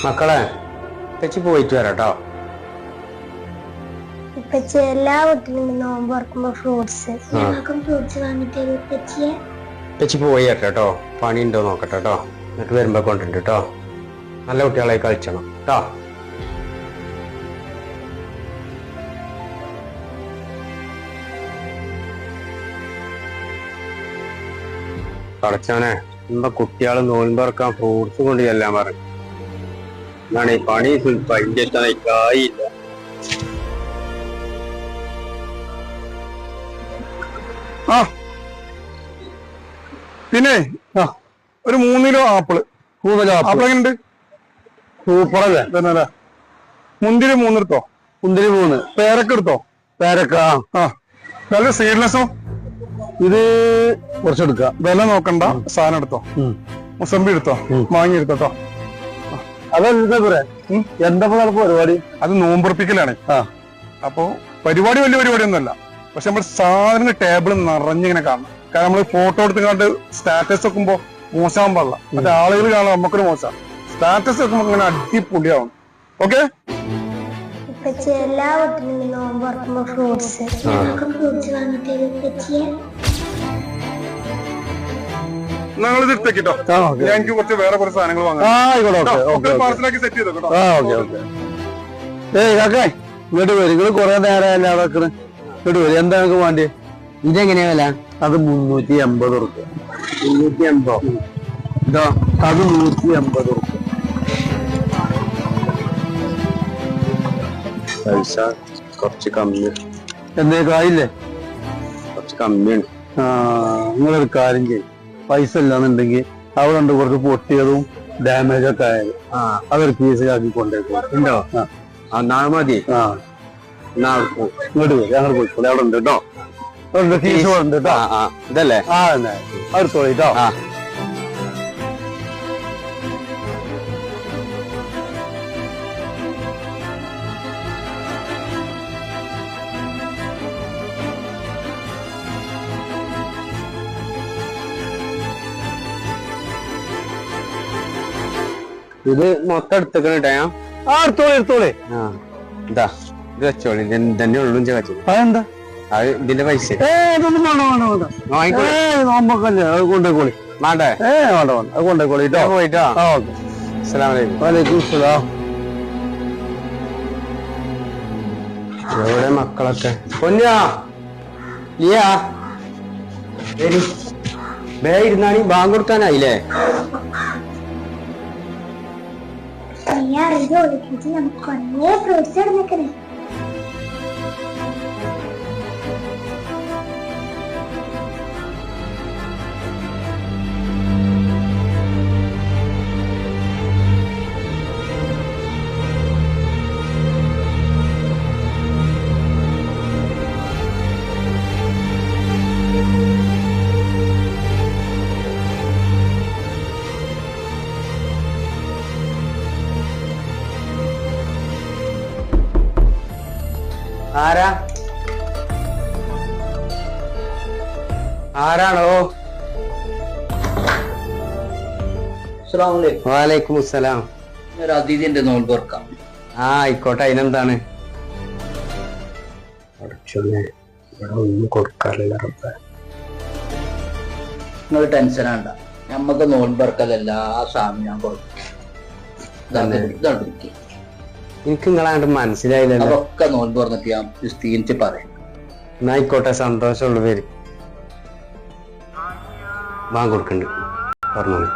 മക്കളെ തെച്ചി പോയിട്ട് വരാട്ടോ. ഇപ്പച്ചി എല്ലാ വീട്ടിലും നോമ്പ് തുറക്കുമ്പോ ഫ്രൂട്ട്സ് വാങ്ങിത്തരും ഇപ്പച്ചിയെ. തെച്ചി പോയി കേട്ടോ, പണി ഉണ്ടോ നോക്കട്ടെ കേട്ടോ. എന്നിട്ട് വരുമ്പോ കൊണ്ടുണ്ട് കേട്ടോ. നല്ല കുട്ടികളായി കളിച്ചണം കേട്ടോ. കളിച്ചവനെ ഇമ്പ കുട്ടികള് നോൻപറക്കാൻ ഫ്രൂട്ട്സ് കൊണ്ട് ചെല്ലാൻ പറഞ്ഞു. എന്നാണ് ഈ പണി പൈകായില്ല. ആ പിന്നെ ഒരു 3 കിലോ ആപ്പിള്. ആപ്പിൾ എങ്ങനെയുണ്ട്? സൂപ്പറല്ലേ? മുന്തിരി 3 എടുത്തോ. മുന്തിരി 3. പേരക്ക എടുത്തോ. പേരക്ക നല്ല സീഡ്ലെസ്സോ. ഇത് കുറച്ചെടുക്ക. വില നോക്കണ്ട, സാധനം എടുത്തോ. മുസമ്പി എടുത്തോ, മാങ്ങി എടുത്തോട്ടോ. അതെന്താ എന്താ പരിപാടി? അത് നോമ്പുറപ്പിക്കലാണ്. അപ്പൊ പരിപാടി വലിയ പരിപാടി ഒന്നുമല്ല. പക്ഷെ നമ്മൾ സാധനം ടേബിൾ നിറഞ്ഞിങ്ങനെ കാണണം. കാരണം നമ്മള് ഫോട്ടോ എടുത്തുകൊണ്ട് സ്റ്റാറ്റസ് വെക്കുമ്പോ മോശമാകാൻ പാടില്ല. മറ്റേ ആളുകൾ കാണാൻ നമുക്കൊരു മോശം. സ്റ്റാറ്റസ് വെക്കുമ്പോ ഇങ്ങനെ അടിപൊളിയാവണം. ഓക്കെ? എല്ലാ വീട്ടിലും നോമ്പ് തുറക്കുമ്പോ ഫ്രൂട്ട്സ് വാങ്ങിത്തരും ഇപ്പച്ചിയെ. ഞങ്ങളിത് എടുത്തേക്കിട്ടോ. ഞാൻ എനിക്ക് കുറച്ച് വേറെ കുറച്ച് സാധനങ്ങൾ വാങ്ങാം. പാർസലാക്കി സെറ്റ് ചെയ്തോ കേട്ടോ. ഇങ്ങോട്ട് വരും. നിങ്ങൾ കുറെ നേരമല്ല വെക്കണ്. ഇങ്ങോട്ട് വരും. എന്താ നിങ്ങൾക്ക് വേണ്ടി? ഇതെങ്ങനെയാ വില? അത് 380 റുപ്യ. 380. ഇതോ അത് 180 റുപ്യ. പൈസ കുറച്ച് കമ്മി. എന്തേക്കായില്ലേ? കുറച്ച് കമ്മിയാണ്. നിങ്ങളൊരു കാര്യം ചെയ്യും. പൈസ ഇല്ലാന്നുണ്ടെങ്കിൽ അവിടെ ഉണ്ട് കുറച്ച് പൊട്ടിയതും ഡാമേജ് ഒക്കെ ആയത്. അതൊരു പീസിലാക്കി കൊണ്ടേക്കും. ഉണ്ടോ? നാളെ മതി. ഇങ്ങോട്ട് വരും. ഞങ്ങൾ പോയിക്കോളെ. അവിടെ ഉണ്ട് കേട്ടോ. ഫീസ് ഉണ്ട് കേട്ടോ. ഇതല്ലേ? അടുത്തോളി കേട്ടോ. ഇത് മൊത്തം എടുത്തേക്കണേ. എടുത്തോളി. ഇതാ ഇത് വെച്ചോളി. തന്നെ ഉള്ളു വെച്ചു. അതെന്താ? അത് ഇതിന്റെ പൈസ നോമ്പൊക്കല്ലേ? അത് കൊണ്ടേക്കോളി. വേണ്ടേ? വേണ്ട അത് കൊണ്ടേക്കോളി കേട്ടോ. പോയിട്ടോ. വലൈക്കും സലാം. എവിടെ മക്കളൊക്കെ? പൊന്നാ ലിയാ ബേ ഇരുന്നാണി. ബാങ്ക് കൊടുക്കാനായില്ലേ? നമുക്ക് കുറേ ഫ്രൂട്ട്സ് ഇടുന്നേക്കണേ. ആരാ? ആരാണോ? വാലൈക്കും അസ്സലാം. അതിഥിന്റെ നോമ്പ് തുറക്കാം. ആയിക്കോട്ടെ. അതിനെന്താണ്? ഇവിടെ ഒന്നും കൊടുക്കാറില്ല. നിങ്ങൾ ടെൻഷൻ ആണ്ട. നമ്മക്ക് നോമ്പ് തുറക്കൽ എല്ലാ സാധനവും ഞാൻ കൊടുക്കും. എനിക്ക് നിങ്ങളാണ്ട് മനസ്സിലായില്ലല്ലോ. അതൊക്കെ നോമ്പ് തുറന്നിട്ട് ഞാൻ വിസ്തീരിച്ച് പറയാം. എന്നായിക്കോട്ടെ. സന്തോഷമുള്ള പേര് വാങ്ങി കൊടുക്കണ്ട്. പറഞ്ഞോളി.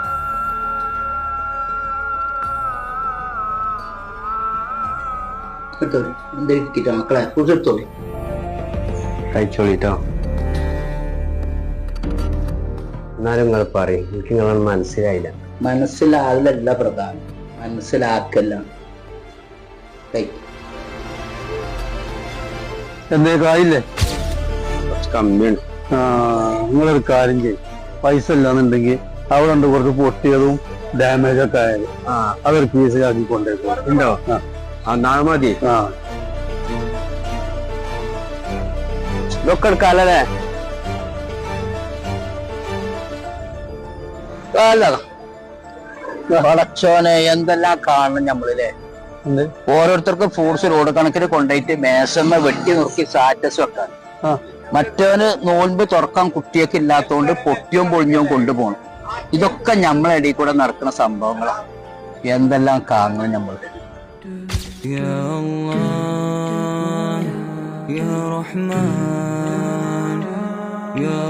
മക്കളെ കുറിച്ചെടുത്തോളി. കഴിച്ചോളിട്ടോ. എന്നാലും നിങ്ങൾ പറയും. എനിക്ക് നിങ്ങളാണ് മനസ്സിലായില്ല. മനസ്സിലാകലല്ല പ്രധാനം, മനസ്സിലാക്കല്ല. എന്തേക്കായില്ലേ? കുറച്ച് കമ്മിയാണ്. നിങ്ങളൊരു കാര്യം ചെയ്യും. പൈസ ഇല്ലാന്നുണ്ടെങ്കിൽ അവിടെ ഉണ്ട് കുറച്ച് പൊട്ടിയതും ഡാമേജ് ഒക്കെ ആയത്. അതൊരു പീസിലാക്കി കൊണ്ടേക്കും. ഉണ്ടോ? നാളെ മതി. ഇതൊക്കെ എടുക്കാല്ലേ? പടച്ചോനെ എന്തെല്ലാം കാണണം നമ്മളില്ലേ. ഓരോരുത്തർക്ക് ഫ്രൂട്ട്സ് റോഡ് കണക്കിന് കൊണ്ടുപോയിട്ട് മേശമ്മ വെട്ടി നുറുക്കി സ്റ്റാറ്റസ് വെക്കാൻ. മറ്റവന് നോൻപ് തുറക്കാൻ കുട്ടിയൊക്കെ ഇല്ലാത്തതുകൊണ്ട് പൊട്ടിയും പൊളിഞ്ഞും കൊണ്ടുപോകണം. ഇതൊക്കെ നമ്മളെ ഇടയിൽ കൂടെ നടക്കുന്ന സംഭവങ്ങളാണ്. എന്തെല്ലാം കാണണം നമ്മൾ. يا الله يا رحمن يا